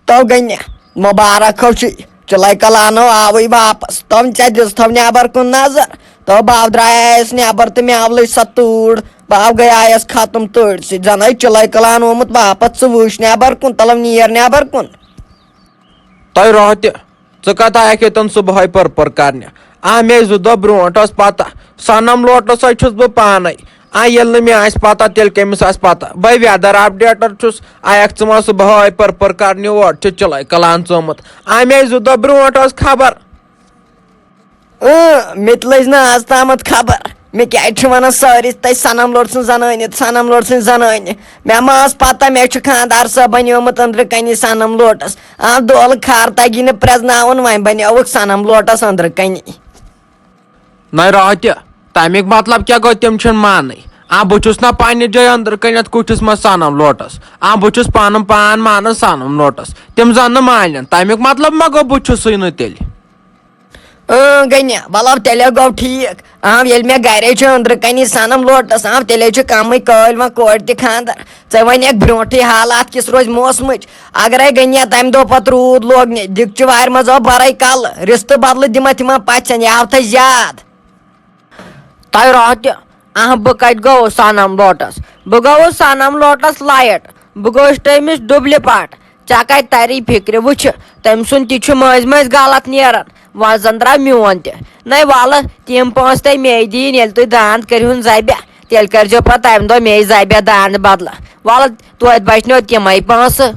تو گنیا مبارک ہوشی چلے کلانو آوی واپس تم ے دس نبر کن نظر تو باو درایس نبر تو مےٚ لٔج سۄ تۭر باو گٔیایس ختم تۭرِ سۭتۍ زن چلے کلان آمُت واپس ژٕ وٕچھ نبر کُن تلم نیر نبر کُن تۄہہِ روہتہِ ژٕ کتھ آیکھ ییٚتٮ۪ن صبحٲے پٔرپٔر کرنہِ مےٚ 2 دۄہ برونٛٹھ ٲس پتہ سنم لوٹس سۭتۍ چھُس بہٕ پانے ییٚلہِ نہٕ مےٚ آسہِ پتہ تیٚلہِ کٔمِس آسہِ پتہ بے ویدر اپڈیٹر چھُس آیکھ ژٕ وۄنۍ صبحٲے پٔرپٔر کرنہِ اور چھُ چلے کلان ژامُت مےٚ 2 دۄہ برونٛٹھ ٲس خبر مےٚ تہِ لٔج نہٕ آز تامتھ خبر مےٚ کیٛازِ چھِ ونان سٲری تتہِ سنم لوٹ سٕنٛز زنانہِ سنم لوٹ سٕنٛز زنانہِ مےٚ ما ٲس پتہ مےٚ چھُ خاندار صٲب بنیومُت أنٛدرٕ کَنی سنم لوٹس دولہٕ خار تگی نہٕ پرٛزناوُن وۄنۍ بنیووُکھ سنم لوٹس أنٛدرٕ کَنی نہ روہتہِ تمیُک مطلب کیٛاہ گوٚو تِم چھِنہٕ مانٕنۍ بہٕ چھُس نا پننہِ جایہِ أنٛدرٕ کَنٮ۪تھ کُٹھِس منٛز سنم لوٹس بہٕ چھُس پنُن پان مانان سنم لوٹس تِم زن نہٕ مانن تمیُک مطلب ما گوٚو بہٕ چھُسٕے نہٕ تیٚلہِ گنیا ولو تیٚلے گوٚو ٹھیٖک ییٚلہِ مےٚ گرے چھُ أنٛدرٕ کَنی سنم لوٹس تیٚلے چھُ کمٕے کٲلۍ وۄنۍ کورِ تہِ خاندر ژےٚ وَنیکھ برونٛٹھٕے حالات کِس روزِ موسمٕچ اگرے گنیا تمہِ دۄہ پتہٕ روٗد لوگنہِ دِگچہِ وارِ منٛز آو برے کلہٕ رِستہٕ بدلہٕ دِمتھ یِمن پژھٮ۪ن یہِ آو تھے زیادٕ تۄہہِ روہتہِ بہٕ کتہِ گوٚوُس سنم لوٹس بہٕ گوٚوُس سنم لوٹس لایٹ بہٕ گوٚوُس تٔمِس ڈُبلہِ پٹ ژےٚ کتہِ تری فِکرِ وٕچھِ تٔمۍ سُنٛد تہِ چھُ مٔنٛزۍ مٔنٛزۍ غلط نیران وۄنۍ زن درٛاو میون تہِ نَے وَلہٕ تِم پونٛسہٕ تۄہہِ مے دِنۍ ییٚلہِ تُہۍ داند کٔرہُن ذبح تیٚلہِ کٔرزیٚو پتہٕ تمہِ دۄہ مے ذبح داند بدلہٕ وَلہٕ توتہِ بچنو تِمے پونٛسہٕ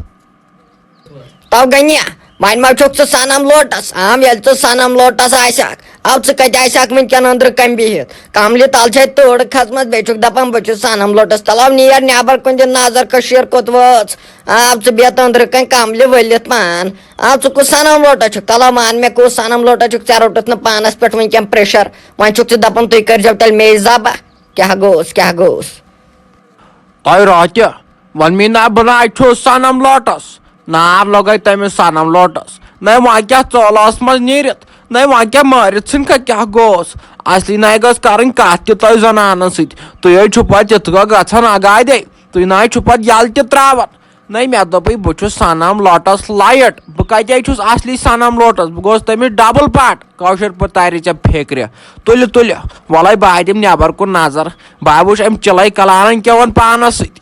تو گنیا وۄنۍ ما چھُکھ ژٕ سنم لوٹس ییٚلہِ ژٕ سنم لوٹس آسکھ ژٕ کتہِ آسکھ وٕنکیٚن أنٛدرٕ کَنۍ بِہِتھ کملہِ تل چھے تۭر کھٔژمٕژ بیٚیہِ چھُکھ دپان بہٕ چھُس سنم لوٹس تلو نیر نٮ۪بر کُن دِ نظر کٔشیٖر کوٚت وٲژ ژٕ بیٚہہ أنٛدرٕ کَنۍ کملہِ ؤلِتھ پان ژٕ کُس سنم لوٹس چھُکھ تلو مان مےٚ کُس سنم لوٹس چھُکھ ژےٚ روٚٹُتھ نہٕ پانس پٮ۪ٹھ وٕنکیٚن پریشر وۄنۍ چھُکھ ژٕ دپان تُہۍ کٔرزیٚو تیٚلہِ مے ذبح کیٛاہ گوٚوُس کیٛاہ گوٚوُس تۄہہِ روہتہِ وۄنۍ میٖنا بہٕ ناے چھُس سنم لوٹس ناو لگٲے تٔمِس سنم لوٹس نَے وۄنۍ کیٛاہ ژولس منٛز نیٖرِتھ نَے وۄنۍ کیٛاہ مٲرِتھ ژھٕنکھا کیٛاہ گوٚوس اصلی نَے گٔژھ کرٕنۍ کتھ تہِ تۄہہِ زنانن سۭتۍ تُہۍ حظ چھُو پتہٕ تِتھ کٔنۍ گژھان اگادے تُہۍ نہ حظ چھُو پتہٕ یلہٕ تہِ تراوان نَے مےٚ دوٚپُے بہٕ چھُس سنم لوٹس لایٹ بہٕ کتے چھُس اصلی سنم لوٹس بہٕ گوٚوُس تٔمِس ڈبل پٹ کٲشِر پٲٹھۍ ترِ ژےٚ فِکرِ تُلہِ تُلہِ وَلے بہٕ دِمہٕ نٮ۪بر کُن نظر بہٕ وٕچھ أمۍ چِلے کلانن کیون پانس سۭتۍ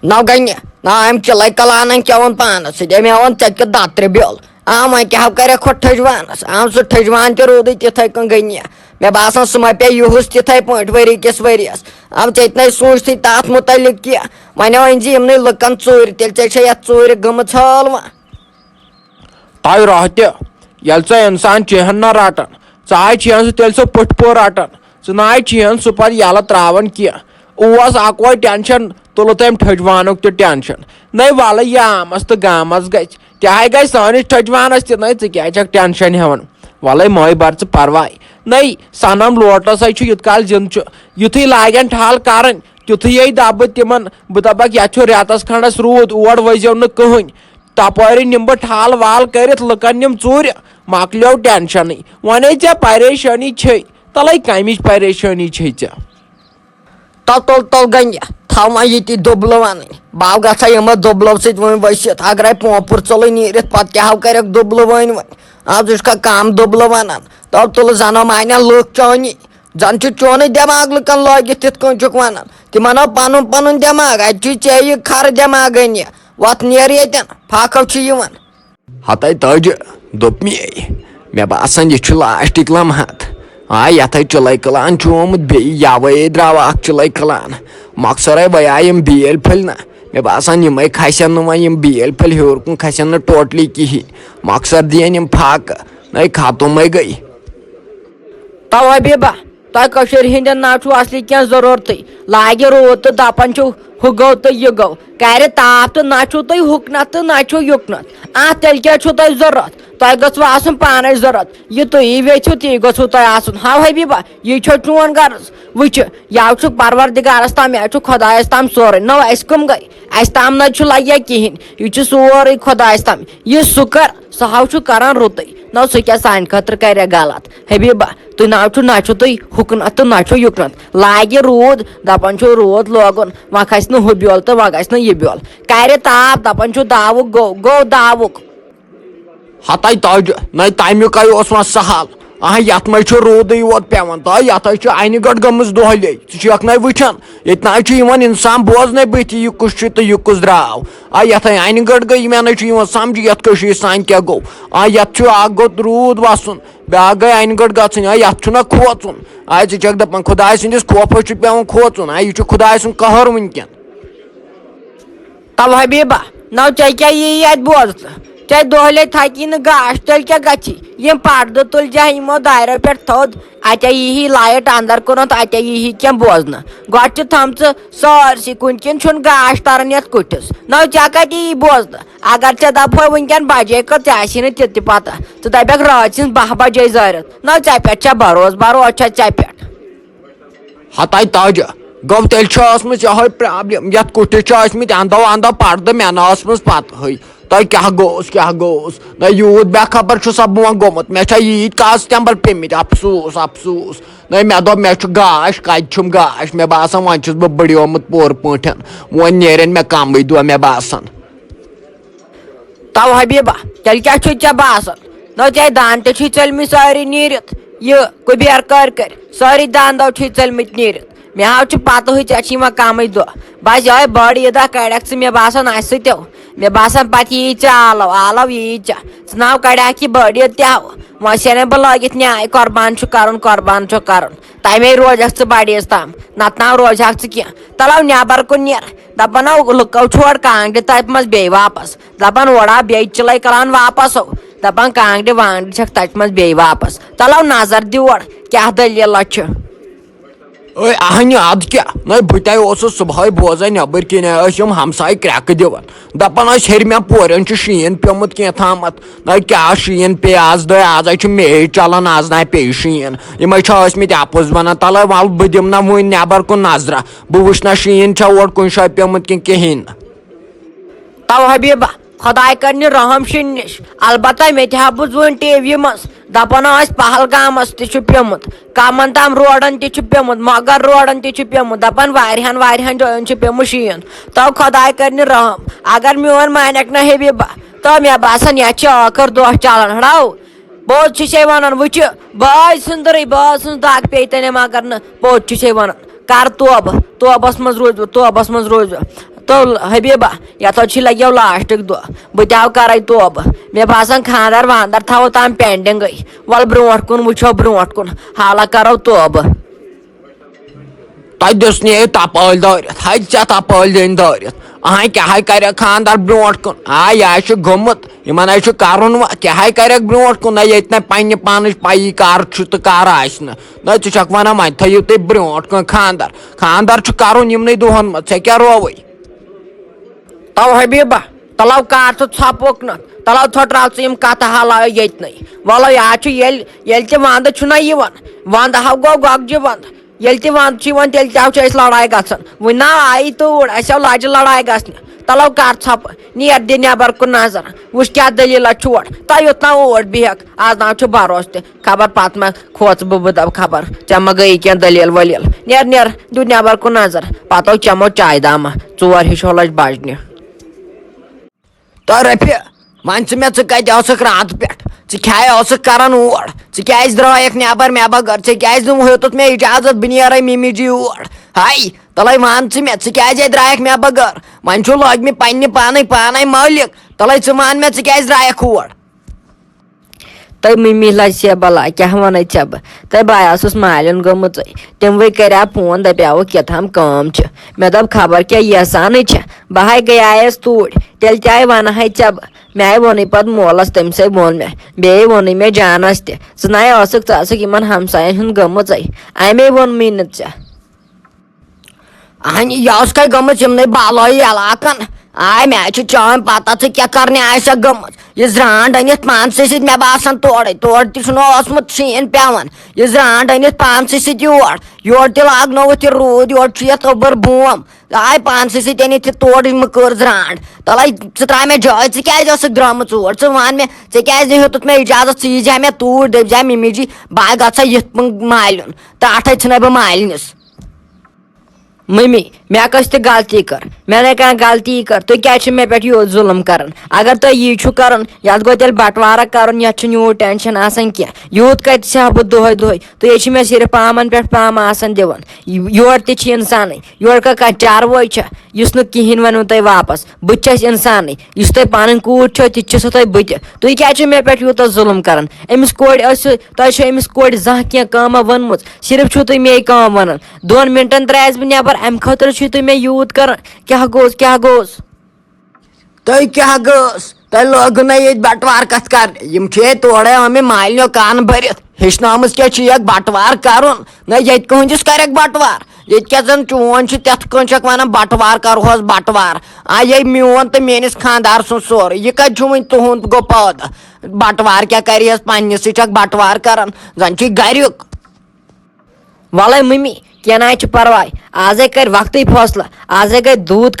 نو گنیا أمۍ چِلے کلانن کیون پانس سۭتۍ أمۍ اوٚن ژےٚ کہِ دترِ بیول وۄنۍ کیٛاہ کریکھ ہُہ ٹھٔجوانس سُہ ٹھٔجوان تہِ روٗدٕے تِتھے کٔنۍ گنیا مےٚ باسان سُہ ما پیٚیہِ یِہُس تِتھے پٲٹھۍ ؤری کِس ؤرِیس ژےٚ تہِ نَے سوٗنٛچتھٕے تتھ مُتعلق کینٛہہ وۄنۍ أنۍ زِ یِمنٕے لُکن ژوٗرِ تیٚلہِ ژےٚ چھے یتھ ژوٗرِ گٔمٕژ ہٲلوٕ تۄہہِ روہتہِ ییٚلہِ ژٕ انسان چیٖہن نہ رٹان ژٕ حظ چیٖہن سُہ تیٚلہِ سُہ پٕٹھۍ پٲٹھۍ رٹان ژٕ نہ حظ چیٖہن سُہ پتہٕ یلہٕ تراوان کینٛہہ اوس اکوے ٹینشن تُلہٕ تٔمۍ ٹھٔجوانُک تہِ ٹینشن نَے وَلہٕ یہِ آمس تہٕ گامس گژھِ تہِ ہاے گژھِ سٲنِس ٹھٔجوانس تہِ نَے ژٕ کیٛازِ چھکھ ٹینشن ہیٚوان وَلے مٲے بر ژٕ پرواے نَے سنم لوٹسے چھُ یوٗت کال زِنٛدٕ چھُ یُتھُے لاگن ٹھل کرٕنۍ تیُتھُے دپہٕ بہٕ تِمن بہٕ دپکھ یتھ چھُ رٮ۪تس کھنڈس روٗد اور ؤسۍزیو نہٕ کٕہٕنۍ تپٲری نِمہٕ بہٕ ٹھل ول کٔرِتھ لُکن نِم ژوٗرِ مۄکلیو ٹینشنٕے وۄنۍ ژےٚ پریشٲنی چھے تلے کمِچ پریشٲنی چھے ژےٚ تل گنیا تھاو وۄنۍ ییٚتی دُبلہٕ وَنٕنۍ بہٕ گژھا یِمو دُبلو سۭتۍ وۄنۍ ؤسِتھ اگرے پوپُر ژوٚلُے نیٖرِتھ پتہٕ کیٛاہ کریکھ دُبلہٕ وۄنۍ ژٕ چھُکھا کم دُبلہٕ ونان تُلہٕ زنو مانیا لُکھ چٲنی زن چھُ چونٕے دٮ۪ماغ لُکن لٲگِتھ تِتھ کٔنۍ چھُکھ ونان تِمن آو پنُن پنُن دٮ۪ماغ اتہِ چھُے ژےٚ یہِ کھرٕ دٮ۪ماغ گنیا وۄتھ نیر ییٚتٮ۪ن فاقو چھُ یِوان ہتے تٲجہِ دوٚپ مےٚ باسان یہِ چھُ لاسٹٕکۍ لمحات یتھے چِلے کلان چھُ آمُت بیٚیہِ یوے درٛاو اکھ چِلے کلان مۄخصرے وۄنۍ آیہِ یِم بیلۍ پھٔلۍ نہ مےٚ باسان یِمے کھسن نہٕ وۄنۍ یِم بیلۍ پھٔلۍ ہیوٚر کُن کھسن نہٕ ٹوٹلی کِہینۍ مۄخصر دِیَن یِم فاقہٕ نَے ختمے گٔے تو حبیبہ تۄہہِ کٔشیٖرِ ہِنٛدٮ۪ن نہ چھُو اصلی کینٛہہ ضروٗرتٕے لاگہِ روٗد تہٕ دپان چھُو ہُہ گوٚو تہٕ یہِ گوٚو کرِ تاپھ تہٕ نہ چھُو تُہۍ ہُکنتھ تہٕ نہ چھُو یُکنتھ تیٚلہِ کیٛاہ چھُو تۄہہِ ضروٗرت تۄہہِ گوٚژھوٕ آسُن پانے ضروٗرت یہِ تُہی یژھِو تی گوٚژھوٕ تۄہہِ آسُن ہاو حبیبہ یی چھو چون غرض وٕچھِ یَوٕ چھُ پروردِگارس تام یہِ چھُ خۄدایس تام سورُے نو اَسہِ کٕم گٔے اَسہِ تام نہ چھُ لگیا کِہینۍ یہِ چھُ سورُے خۄدایس تام یہِ سُہ کر سُہ ہاو چھُ کران رُتٕے نو سُہ کیٛاہ سانہِ خٲطرٕ کرِ غلط حبیبہ تُہۍ ناو چھُ ناچو تُہۍ ہُکنَتھ تہٕ ناچو یُکنَتھ لاگہِ روٗد دَپان چھُ روٗد لوگُن وۄنۍ کھسہِ نہٕ ہُہ بیول تہٕ وۄنۍ گژھِ نہٕ یہِ بیول کَرِ تاپھ دَپان چھُ داوُک گوٚو داوُک ہتاے تاجہِ نَے تَمیُک اوس وۄنۍ سہل یتھ منٛز چھُ روٗدٕے یوت پیوان تہٕ یتھ چھُ انہِ گٔٹ گٔمٕژ دۄہلے ژٕ چھُکھ نَے وٕچھان ییٚتہِ نہ چھُ یِوان اِنسان بوزنے بٕتھِ یہِ کُس چھُ تہٕ یہِ کُس درٛاو یتھے انہِ گٔٹ گٔے مےٚ نَے چھُ یِوان سمجھی یتھ کٔشیٖرِ سانہِ کیٛاہ گوٚو یتھ چھُ اکھ گوٚو روٗد وسُن بیاکھ گٔے انہِ گٔٹ گژھٕنۍ یتھ چھُنہ کھوژُن ژٕ چھکھ دپان خۄداے سٕنٛدِس خوفس چھُ پیوان کھوژُن یہِ چھُ خۄداے سُنٛد قہر وٕنکیٚن تو حبیبہ نو ژےٚ کیٛاہ یی اتہِ بوزنہٕ ژےٚ دۄہلے تھکی نہٕ گاش تیٚلہِ کیٛاہ گژھی یِم پردٕ تُلجہِ یِمو دارٮ۪و پٮ۪ٹھ تھوٚد اتے یی لایٹ اندر کُنتھ اتے یی کینٛہہ بوزنہٕ گۄڈٕ چھِ تھٲمژٕ سٲرسٕے کُنہِ کِنۍ چھُنہٕ گاش تران یتھ کُٹھِس نو ژےٚ کتہِ یی بوزنہٕ اگر ژےٚ دپہو وٕنکیٚن بجے کٔژ ژےٚ آسی نہٕ تہِ تہِ پتہ ژٕ دپکھ رٲژ سٕنٛز 12 بجے زٲرِتھ نو ژےٚ پٮ۪ٹھ چھےٚ بروس چھےٚ ژےٚ پٮ۪ٹھ ہتاے تاجہِ گوٚو تیٚلہِ چھِ ٲسمٕژ یِہوے پرابلم یتھ کُٹھِس چھِ ٲسمٕتۍ اندو پردٕ مےٚ نہ ٲسمٕژ پتہٕے تۄہہِ کیٛاہ گوٚوُس نہ یوٗت بے خبر چھُسا بہٕ وۄنۍ گوٚمُت مےٚ چھا ییٖتۍ کاسٹمبر پیٚمٕتۍ افسوٗس نہ مےٚ دوٚپ مےٚ چھُ گاش کتہِ چھُم گاش مےٚ باسان وۄنۍ چھُس بہٕ بٔڑیومُت پوٗرٕ پٲٹھۍ وۄنۍ نیرن مےٚ کمٕے دۄہ مےٚ باسان تو حبیبہ تیٚلہِ کیٛاہ چھُے ژےٚ باسان نو ژےٚ دانہٕ تہِ چھُے ژٔلمٕتۍ سٲری نیٖرِتھ یہِ کُبیر کٔرۍ سٲری دانٛدو چھُے ژٔلمٕتۍ نیٖرِتھ مےٚ حظ چھُ پتہٕے ژےٚ چھِ یِوان کمٕے دۄہ بس یہوے بٔڑ عیٖدہ کڑکھ ژٕ مےٚ باسان اسہِ سۭتۍ مےٚ باسان پتہٕ یی ژےٚ آلو یی ژےٚ ژٕ ناو کڑکھ یہِ بٔڑ عیٖد تہِ وۄنۍ سینے بہٕ لٲگِتھ نیاے قۄربان چھُ کرُن تمے روزکھ ژٕ بڑِ عیٖز تام نتہٕ ناو روزہکھ ژٕ کینٛہہ تلو نیبر کُن نیر دپان لُکو چھوڑ کانٛگرِ تتہِ منٛز بیٚیہِ واپس دپان اورٕ آو بیٚیہِ چِلے کلان واپس دپان کانٛگرِ وانٛگرِ چھکھ تتہِ منٛز بیٚیہِ واپس تلو نظر دِور کیٛاہ دٔلیٖلہ چھِ اہنہِ ادٕ کیٛاہ نَے بہٕ تے اوسُس صبحٲے بوزان نٮ۪بٕرۍ کِنۍ ٲسۍ یِم ہمساے کرٛٮ۪کہٕ دِوان دپان ٲسۍ ہیٚرمٮ۪ن پورٮ۪ن چھُ شیٖن پیومُت کینٛہہ نَے کیٛاہ شیٖن پیٚیہِ آز دۄہ آزے چھُ میے چلان آز نہ پیٚیہِ شیٖن یِمے چھِ ٲسمٕتۍ اپُز ونان تلے ول بہٕ دِمہٕ نہ وُنۍ نٮ۪بر کُن نظرا بہٕ وٕچھٕ نہ شیٖن چھا اور کُنہِ جایہِ پیومُت کِنہٕ کِہینۍ نہٕ تو حبیبہ خۄداے کرنہِ رحم شِنہٕ نِش البتہ مےٚ تہِ ہا بوٗز وُنۍ ٹی وی منٛز دپان ٲسۍ پہلگامس تہِ چھُ پیومُت کمن تام روڈن تہِ چھُ پیومُت مگر روڈن تہِ چھُ پیومُت دپان واریاہن جاین چھُ پیومُت شیٖن تو خۄداے کرنہِ رحم اگر میون مانکھ نہ حبیبہ تو مےٚ باسان یتھ چھِ ٲخر دۄہ چلان ہڑو پوٚز چھُسے ونان وٕچھِ بٲے سٕنٛدرٕے بٲژ سٕنٛز دگ پیٚیہِ تہِ نہٕ مگر نہٕ پوٚز چھُسے ونان کر توبس منٛز روٗزِو تو حبیبہ یتھ چھِ لگیو لاسٹٕکۍ دۄہ بہٕ تہِ کرے توبہٕ مےٚ باسان خاندر واندر تھاوو تام پینڈنگٕے ول برونٛٹھ کُن وٕچھو برونٛٹھ کُن حالا کرو توبہٕ تۄہہِ دِژنیے تپٲلۍ دٲرِتھ ژےٚ تپٲلۍ دِنۍ دٲرِتھ کیٛاہ کرکھ خاندر برونٛٹھ کُن یہِ چھُ گوٚمُت یِمن چھُ کرُن وۄنۍ کیٛاہ کرکھ برونٛٹھ کُن نہ ییٚتہِ نہ پننہِ پانٕچ پیی کر چھُ تہٕ کر آسہِ نہٕ نہ ژٕ چھکھ ونان وۄنۍ تھٲیِو تُہۍ برونٛٹھ کُن خاندر چھُ کرُن یِمنٕے دۄہن منٛز ژےٚ کیٛاہ رووٕے تو حبیبہ تلو کر ژٕ ژھۄپہٕ اُکنتھ تلو ژھۄٹراو ژٕ یِم کتھٕ حالایو ییٚتنٕے ولو یا چھُ ییٚلہِ تہِ ونٛدٕ چھُنہ یِوان ونٛدٕ ہا گوٚو گۄگجہِ ونٛدٕ ییٚلہِ تہِ ونٛدٕ چھُ یِوان تیٚلہِ تہِ چھِ أسۍ لڑایہِ گژھان وُنہِ نا آیی توٗر اَسہِ لجہِ لڑایہِ گژھنہِ تلو کر ژھۄپہٕ نیر دِ نٮ۪بر کُن نظر وٕچھ کیٛاہ دٔلیٖلہ چھُوٹ تۄہہِ یوٚت نا اوٹ بِہکھ آز نہ چھُ بروسہٕ تہِ خبر پتہٕ ما کھوژٕ بہٕ دپہٕ خبر ژےٚ ما گٔیی کینٛہہ دٔلیٖل ؤلیٖل نیر دِ نٮ۪بر کُن نظر پتہٕ چٮ۪مو چایہِ داما ژور ہِش لٔج بجنہِ تو رفیع ون ژٕ مےٚ ژٕ کتہِ ٲسکھ راتہٕ پٮ۪ٹھ ژٕ کیٛازِ ٲسکھ کران اور ژٕ کیٛازِ درٛایکھ نٮ۪بر مےٚ بغٲر ژےٚ کیٛازِ ہیوٚتُتھ مےٚ اجازت بہٕ نیرے مِمی جی اور تلے ون ژٕ مےٚ ژٕ کیٛازِ درٛایکھ مےٚ بغٲر وۄنۍ چھُ لٲگمٕتۍ پننہِ پانے مٲلِک تلے ژٕ ون مےٚ ژٕ کیٛازِ درٛایکھ اور تۄہہِ ممی لجہِ سے بلا کیٛاہ ونے ژےٚ بہٕ تۄہہِ بہٕ ٲسٕس مالٮ۪ن گٔمٕژے تِموٕے کریٛاو فون دپیٛاوُکھ کیٛاہتام کٲم چھِ مےٚ دوٚپ خبر کیٛاہ یژھانٕے چھےٚ بہٕ گٔیایس توٗرۍ تیٚلہِ تہِ ونہٕ ژےٚ بہٕ مےٚ ووٚنُے پتہٕ مولس تٔمسے ووٚن مےٚ بیٚیہِ ووٚنُے مےٚ جانس تہِ ژٕ نَے ٲسٕکھ یِمن ہمساین ہُنٛد گٔمٕژے امے ووٚنمے نہٕ ژےٚ یہِ ٲس کتہِ گٔمٕژ یِمنٕے بالٲیی علاقن آے مےٚ چھُ چٲنۍ پتہ ژٕ کیٛاہ کرنہِ آسٮ۪کھ گٔمٕژ یہِ زرٛانٛڈ أنِتھ پانسٕے سۭتۍ مےٚ باسان تورے تورٕ تہِ چھُنہٕ اوسمُت شیٖن پیٚوان یہِ زرٛانٛڈ أنِتھ پانسٕے سۭتۍ یورٕ تہِ لاگنووُتھ یہِ روٗد یورٕ چھُ یتھ اوٚبُر بوم آے پانسٕے سۭتۍ أنِتھ یہِ تورٕ مٔکٕر زرٛانٛڈ تَلے ژٕ ترٛاو مےٚ جٲے ژٕ کیٛازِ ٲسٕکھ درٛامٕژ اور ژٕ وَن مےٚ ژےٚ کیٛازِ دِہُتُتھ مےٚ اِجازت ژٕ ییٖزِ ہا مےٚ توٗرۍ دٔپزِ ہا مِمی جی بہٕ گژھٕ ہا یِتھ پٲٹھۍ مالیُن ٹاٹھے ژھٕنَے بہٕ مالنِس ممی مےٚ کۄس تہِ غلطی کٔر مےٚ نَے کانٛہہ غلطی کٔر تُہۍ کیٛازِ چھِو مےٚ پٮ۪ٹھ یوٗت ظُلم کران اگر تۄہہِ یی چھُو کرُن یتھ گوٚو تیٚلہِ بٹوارا کرُن یتھ چھُنہٕ یوٗت ٹٮ۪نشن آسان کینٛہہ یوٗت کتہِ سہہ بہٕ دۄہے دۄہے تُہۍ حظ چھِ مےٚ صرف پامن پٮ۪ٹھ پام آسان دِوان یورٕ تہِ چھِ انسانٕے یورٕ کانٛہہ چاروٲے چھا یُس نہٕ کِہینۍ ونوٕ تۄہہِ واپس بہٕ تہِ چھس انسانٕے یُس تۄہہِ پنٕنۍ کوٗر چھو تہِ چھسو تۄہہِ بہٕ تہِ تُہۍ کیٛازِ چھِو مےٚ پٮ۪ٹھ یوٗتاہ ظُلم کران أمِس کورِ ٲسِو تۄہہِ چھو أمِس کورِ زانٛہہ کینٛہہ کٲمہ ؤنمٕژ صرف چھُو تُہۍ مے کٲم ونان 2 مِنٹن درٛایس بہٕ نٮ۪بر امہِ خٲطرٕ چھِو تُہۍ مےٚ یوٗت کران کیٛاہ گوٚژھ تۄہہِ کیٛاہ گٔژھ تۄہہِ لٲگٕو نہٕ ییٚتہِ بٹوار کتھ کرنہِ یِم چھِ ییٚتہِ تورے آمٕتۍ مالنیو کانہٕ بٔرِتھ ہیٚچھنٲومٕژ کیٛاہ چھِکھ بٹوار کرُن نہ ییٚتہِ کٕہٕنٛدِس کرکھ بٹوار ییٚتہِ کیٛاہ زن چون چھُ تتھ کٔنۍ چھکھ ونان بٹوار کرہوس بٹوار یے میون تہٕ میٲنِس خانٛدار سُنٛد سورُے یہِ کتہِ چھُ وُنہِ تُہُنٛد گوٚو پٲدٕ بٹوار کیٛاہ کرِہس پننِسٕے چھکھ بٹوار کران زن چھُے گریُک وَلے ممی کینٛہہ نہ حظ چھُ پرواے آزے کرِ وقتٕے فٲصلہٕ آزے گٔے دوٗد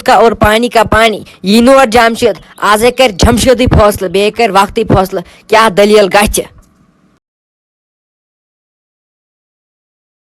کا اور پانی کا پانی یی نہٕ اور جمشید آزے کرِ جمشیدٕے فٲصلہٕ بیٚیہِ کرِ وقتٕے فٲصلہٕ کیٛاہ دٔلیٖل گژھِ